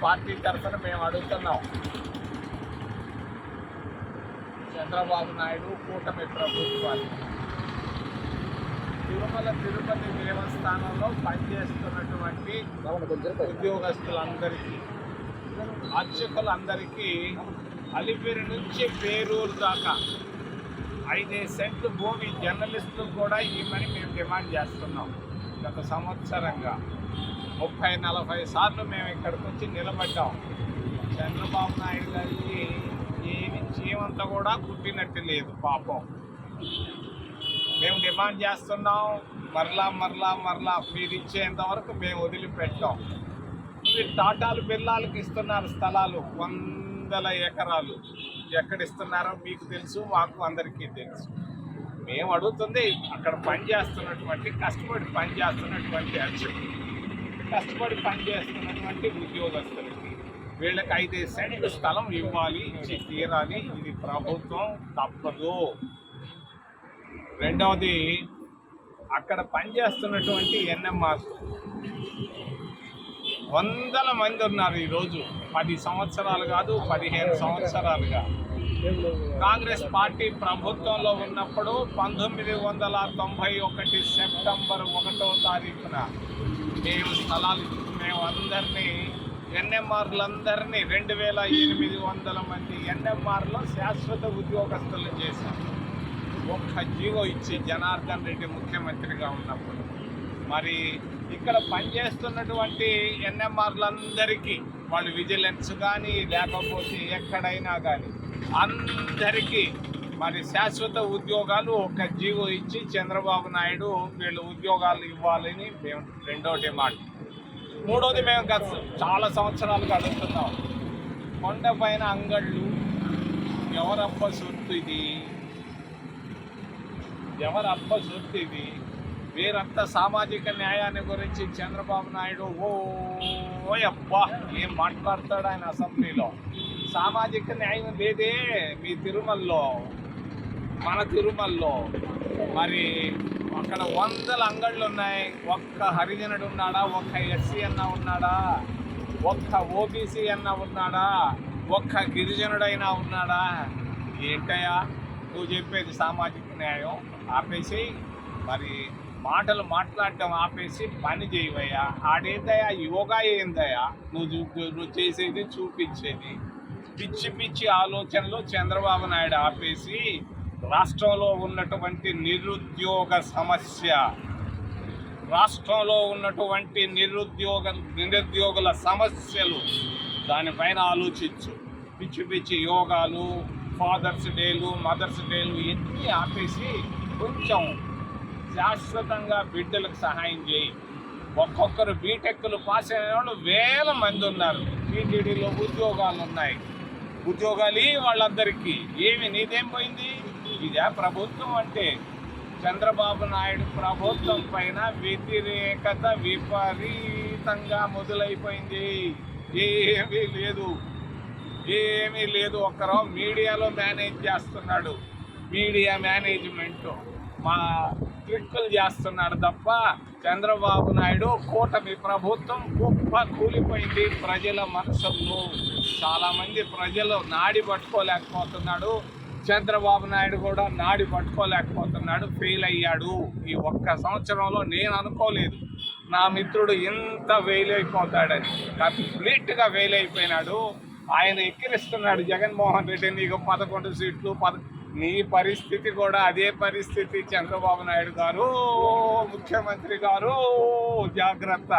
Party తరఫున మేము అడుగుతున్నాం, చంద్రబాబు నాయుడు కూటమి ప్రభుత్వాన్ని తిరుమల తిరుపతి దేవస్థానంలో పనిచేస్తున్నటువంటి ఉద్యోగస్తులందరికీ, అర్చకులందరికీ అలిపిరి నుంచి పేరూరు దాకా 5 సెంట్లు భూమి జర్నలిస్టులు కూడా ఇవ్వమని మేము డిమాండ్ చేస్తున్నాం. గత సంవత్సరంగా 30-40 సార్లు మేము ఇక్కడికి వచ్చి నిలబడ్డాం. చంద్రబాబు నాయుడు గారికి ఏమి జీవంతా కూడా కుట్టినట్టు లేదు పాపం. మేము డిమాండ్ చేస్తున్నాం, మరలా మీరు ఇచ్చేంత వరకు మేము వదిలిపెట్టాం. మీరు టాటాలు బిర్లాలకు ఇస్తున్నారు స్థలాలు, 100 ఎకరాలు. ఎక్కడిస్తున్నారో మీకు తెలుసు, మాకు అందరికీ తెలుసు. మేము అడుగుతుంది అక్కడ కష్టపడి పనిచేస్తున్నటువంటి అర్చకులు, కష్టపడి పనిచేస్తున్నటువంటి ఉద్యోగస్తులకి వీళ్ళకి 5 సెంట్లు స్థలం ఇవ్వాలి, ఇచ్చి తీరాలి. ఇది ప్రభుత్వం తప్పదు. రెండవది, అక్కడ పనిచేస్తున్నటువంటి ఎన్ఎంఆర్ 100 మంది ఉన్నారు ఈరోజు. 10 సంవత్సరాలు కాదు, 15 సంవత్సరాలుగా. కాంగ్రెస్ పార్టీ ప్రభుత్వంలో ఉన్నప్పుడు 1991 సెప్టెంబర్ 1వ తారీఖున మేము అందరినీ ఎన్ఎంఆర్లందరినీ 2800 మంది ఎన్ఎంఆర్లో శాశ్వత ఉద్యోగస్తులు చేశాం. ఒక్క జీవో ఇచ్చి జనార్దన్ రెడ్డి ముఖ్యమంత్రిగా ఉన్నప్పుడు. మరి ఇక్కడ పనిచేస్తున్నటువంటి ఎన్ఎంఆర్లందరికీ, వాళ్ళు విజిలెన్స్ కానీ లేకపోతే ఎక్కడైనా కానీ అందరికీ మరి శాశ్వత ఉద్యోగాలు ఒక్క జీవో ఇచ్చి చంద్రబాబు నాయుడు వీళ్ళు ఉద్యోగాలు ఇవ్వాలని మేము రెండో డిమాండ్. మూడోది, మేము చాలా సంవత్సరాలుగా అడుగుతున్నాం, కొండపైన అంగళ్ళు ఎవరప్ప సొత్తు ఇది? వీరంతా సామాజిక న్యాయాన్ని గురించి చంద్రబాబు నాయుడు అబ్బా ఏం మాట్లాడతాడు ఆయన అసెంబ్లీలో. సామాజిక న్యాయం లేదే మీ తిరుమలలో, మన తిరుమలలో. మరి అక్కడ 100 అంగళ్ళు ఉన్నాయి. ఒక్క హరిజనుడు ఉన్నాడా? ఒక్క ఎస్సీ అన్న ఉన్నాడా? ఒక్క ఓబీసీ అన్న ఉన్నాడా? ఒక్క గిరిజనుడైనా ఉన్నాడా? ఏంటయ్యా నువ్వు చెప్పేది సామాజిక న్యాయం? ఆపేసి మరి మాటలు మాట్లాడటం ఆపేసి పని చేయవయ్యా. ఆడేందయ్యా యోగా? ఏందయ్యా నువ్వు చేసేది, చూపించేది? పిచ్చి ఆలోచనలు చంద్రబాబు నాయుడు ఆపేసి రాష్ట్రంలో ఉన్నటువంటి నిరుద్యోగుల సమస్యలు దానిపైన ఆలోచించు. పిచ్చి యోగాలు, ఫాదర్స్ డేలు, మదర్స్ డేలు ఎన్ని ఆపేసి కొంచెం శాశ్వతంగా బిడ్డలకు సహాయం చేయి. ఒక్కొక్కరు బీటెక్లు పాస్ అయిన వాళ్ళు 1000 మంది ఉన్నారు. టీటీడీలో ఉద్యోగాలు ఉన్నాయి. ఉద్యోగాలు వాళ్ళందరికీ. ఏమి నీదేం పోయింది? ఇదే ప్రభుత్వం అంటే? చంద్రబాబు నాయుడు ప్రభుత్వం పైన వ్యతిరేకత విపరీతంగా మొదలైపోయింది. ఏమీ లేదు. ఒక్కరో మీడియాలో మేనేజ్ చేస్తున్నాడు, మీడియా మేనేజ్మెంట్ మా ట్రిక్కులు చేస్తున్నాడు తప్ప చంద్రబాబు నాయుడు కూటమి ప్రభుత్వం గొప్ప కూలిపోయింది ప్రజల మనసుల్లో. చాలామంది ప్రజలు నాడి పట్టుకోలేకపోతున్నాడు. చంద్రబాబు నాయుడు కూడా నాడి పట్టుకోలేకపోతున్నాడు. ఫెయిల్ అయ్యాడు. ఈ ఒక్క సంవత్సరంలో నేను అనుకోలేదు నా మిత్రుడు ఇంత ఫెయిల్ అయిపోతాడని. కంప్లీట్గా ఫెయిల్ అయిపోయినాడు. ఆయన ఎక్కిరిస్తున్నాడు జగన్మోహన్ రెడ్డి, నీకు 11 సీట్లు. నీ పరిస్థితి కూడా అదే పరిస్థితి. చంద్రబాబు నాయుడు గారు, ముఖ్యమంత్రి గారు, జాగ్రత్త.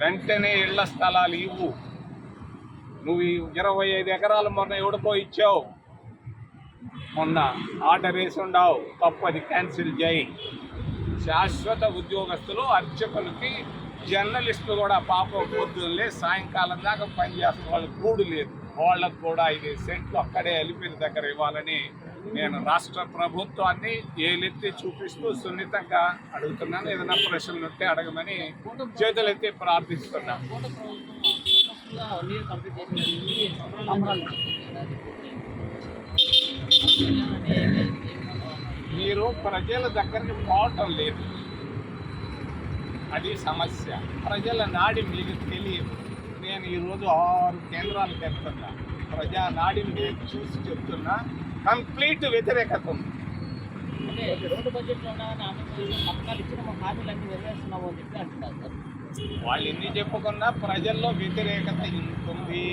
వెంటనే ఇళ్ల స్థలాలు ఇవ్వు. నువ్వు 25 ఎకరాలు మొన్న ఎవడికో ఇచ్చావు, మొన్న ఆర్డర్ వేసి ఉండవు, తప్పది క్యాన్సిల్ చేయి. శాశ్వత ఉద్యోగస్తులు, అర్చకులకి, జర్నలిస్టులు కూడా పాపం పొద్దున్నే సాయంకాలం దాకా పనిచేస్తున్న వాళ్ళకి కూడు లేదు. వాళ్ళకు కూడా 5 సెంట్లు అక్కడే అలిపిరి దగ్గర ఇవ్వాలని నేను రాష్ట్ర ప్రభుత్వాన్ని ఏలెత్తి చూపిస్తూ సున్నితంగా అడుగుతున్నాను. ఏదైనా ప్రశ్నలు ఉంటే అడగమని చేతులెత్తి ప్రార్థిస్తున్నాను. మీరు ప్రజల దగ్గరికి పోవటం లేదు. అది సమస్య. ప్రజల నాడి మీకు తెలియదు. నేను ఈరోజు 6 కేంద్రాలకు వెళ్తున్నా. ప్రజా నాడిని నేను చూసి చెప్తున్నా, కంప్లీట్ వ్యతిరేకత ఉంది. అంటే 2 బడ్జెట్లు ఉన్నా కానీ ఆంధ్రప్రదేశ్లో పథకాలు ఇచ్చిన హామీలన్నీ నెరవేరుస్తున్నాము అని చెప్పి అంటున్నారు సార్. వాళ్ళు ఎన్ని చెప్పుకున్నా ప్రజల్లో వ్యతిరేకత ఉంటుంది.